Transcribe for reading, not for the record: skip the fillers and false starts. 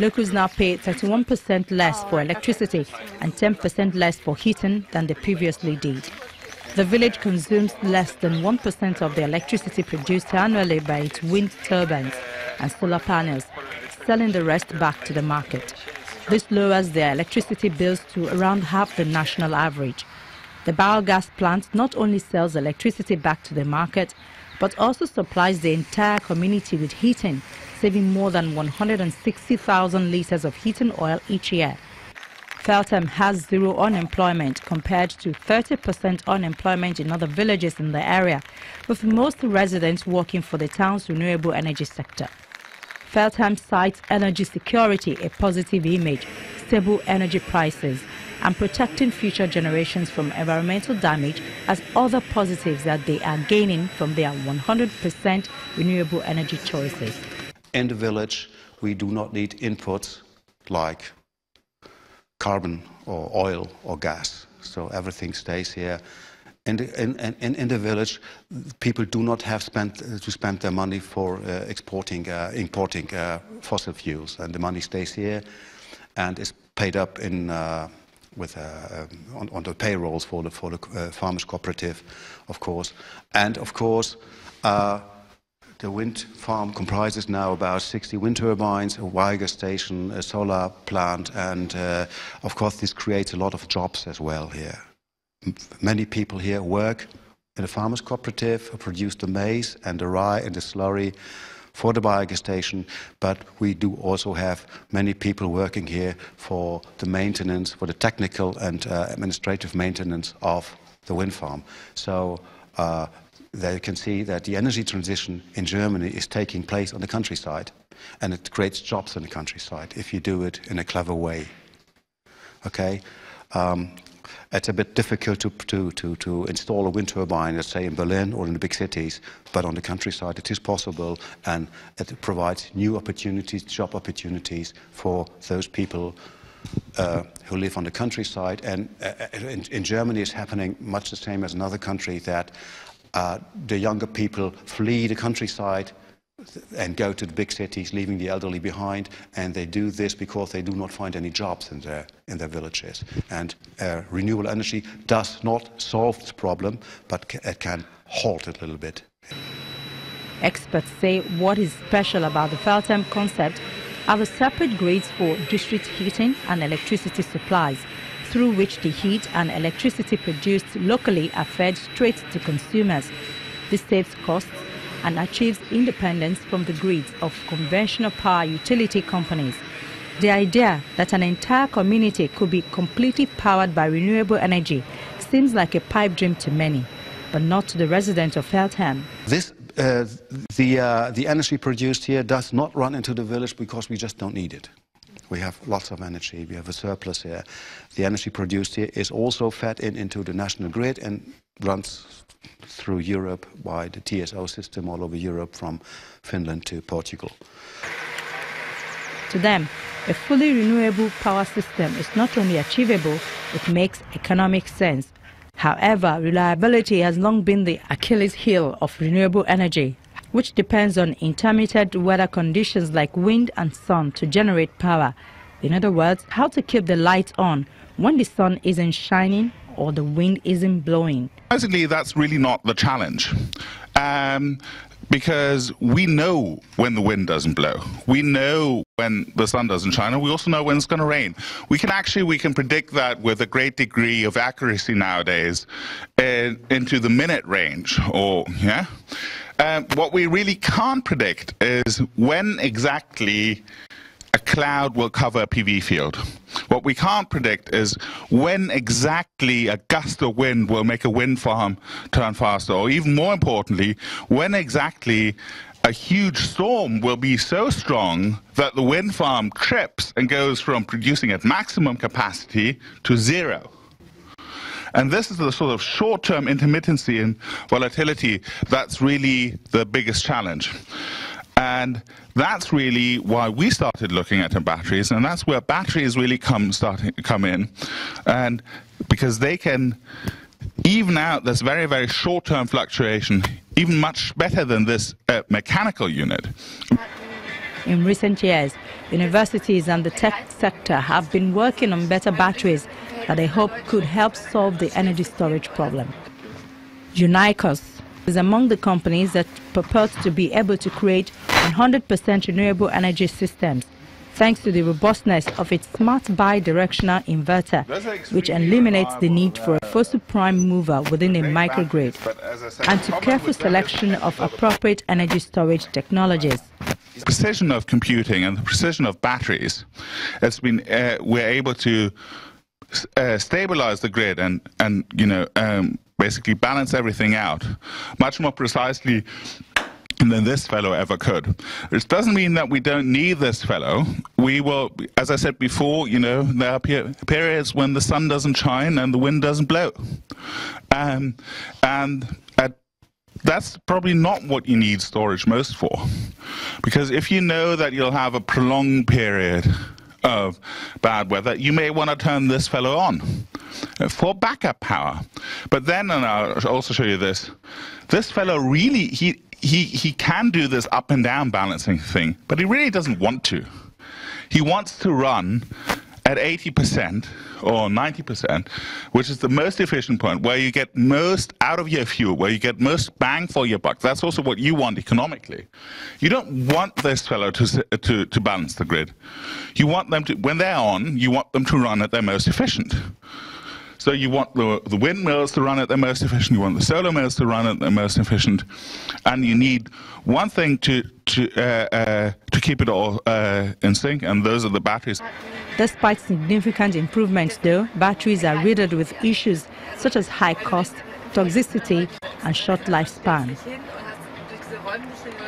Locals now pay 31% less for electricity and 10% less for heating than they previously did. The village consumes less than 1% of the electricity produced annually by its wind turbines and solar panels, selling the rest back to the market. This lowers their electricity bills to around half the national average. The biogas plant not only sells electricity back to the market, but also supplies the entire community with heating, saving more than 160,000 litres of heating oil each year. Feltham has zero unemployment compared to 30% unemployment in other villages in the area, with most residents working for the town's renewable energy sector. Feltham cites energy security, a positive image, stable energy prices, and protecting future generations from environmental damage as other positives that they are gaining from their 100% renewable energy choices. In the village, we do not need inputs like carbon or oil or gas, so everything stays here. In the village, people do not have to spend their money for importing fossil fuels, and the money stays here and is paid up in on the payrolls for the farmers' cooperative, of course. And of course, the wind farm comprises now about 60 wind turbines, a biogas station, a solar plant, and of course this creates a lot of jobs as well here. Many people here work in a farmers' cooperative who produce the maize and the rye and the slurry for the biogas station, but we do also have many people working here for the maintenance, for the technical and administrative maintenance of the wind farm. So there you can see that the energy transition in Germany is taking place on the countryside, and it creates jobs in the countryside if you do it in a clever way. Okay, it's a bit difficult to install a wind turbine, let's say in Berlin or in the big cities, but on the countryside it is possible, and it provides new opportunities, job opportunities for those people who live on the countryside. And in Germany it's happening much the same as another country, that the younger people flee the countryside and go to the big cities, leaving the elderly behind, and they do this because they do not find any jobs in their villages. And renewable energy does not solve this problem, but it can halt it a little bit. Experts say what is special about the Feltham concept are the separate grids for district heating and electricity supplies, through which the heat and electricity produced locally are fed straight to consumers. This saves costs and achieves independence from the grids of conventional power utility companies. The idea that an entire community could be completely powered by renewable energy seems like a pipe dream to many, but not to the residents of Feltham. The energy produced here does not run into the village because we just don't need it. We have lots of energy, we have a surplus here. The energy produced here is also fed into the national grid and runs through Europe by the TSO system all over Europe, from Finland to Portugal. To them, a fully renewable power system is not only achievable, it makes economic sense. However, reliability has long been the Achilles heel of renewable energy, which depends on intermittent weather conditions like wind and sun to generate power. In other words, how to keep the lights on when the sun isn't shining or the wind isn't blowing. Basically, that's really not the challenge, because we know when the wind doesn't blow. We know when the sun doesn't shine, and we also know when it's going to rain. We can predict that with a great degree of accuracy nowadays into the minute range, or yeah. What we really can't predict is when exactly a cloud will cover a PV field. What we can't predict is when exactly a gust of wind will make a wind farm turn faster, or even more importantly, when exactly a huge storm will be so strong that the wind farm trips and goes from producing at maximum capacity to zero. And this is the sort of short-term intermittency and volatility that's really the biggest challenge. And that's really why we started looking at the batteries, and that's where batteries really come in, and because they can even out this very, very short-term fluctuation even much better than this mechanical unit. In recent years, universities and the tech sector have been working on better batteries that they hope could help solve the energy storage problem. Unicos is among the companies that purport to be able to create 100% renewable energy systems, thanks to the robustness of its smart bi-directional inverter, which eliminates the need for a fossil prime mover within a microgrid, and to careful selection of appropriate energy storage technologies. The precision of computing and the precision of batteries has been, we're able to stabilize the grid and basically balance everything out much more precisely than this fellow ever could. It doesn't mean that we don't need this fellow. We will, as I said before, there are periods when the sun doesn't shine and the wind doesn't blow. That's probably not what you need storage most for. Because if you know that you'll have a prolonged period of bad weather, you may want to turn this fellow on for backup power. But then, and I'll also show you this fellow really, he can do this up and down balancing thing, but he really doesn't want to. He wants to run at 80% or 90%, which is the most efficient point, where you get most out of your fuel, where you get most bang for your buck. That's also what you want economically. You don't want this fellow to balance the grid. You want them to, when they're on, you want them to run at their most efficient. So you want the windmills to run at their most efficient, you want the solar mills to run at their most efficient, and you need one thing to keep it all in sync, and those are the batteries. Despite significant improvements, though, batteries are riddled with issues such as high cost, toxicity, and short lifespan.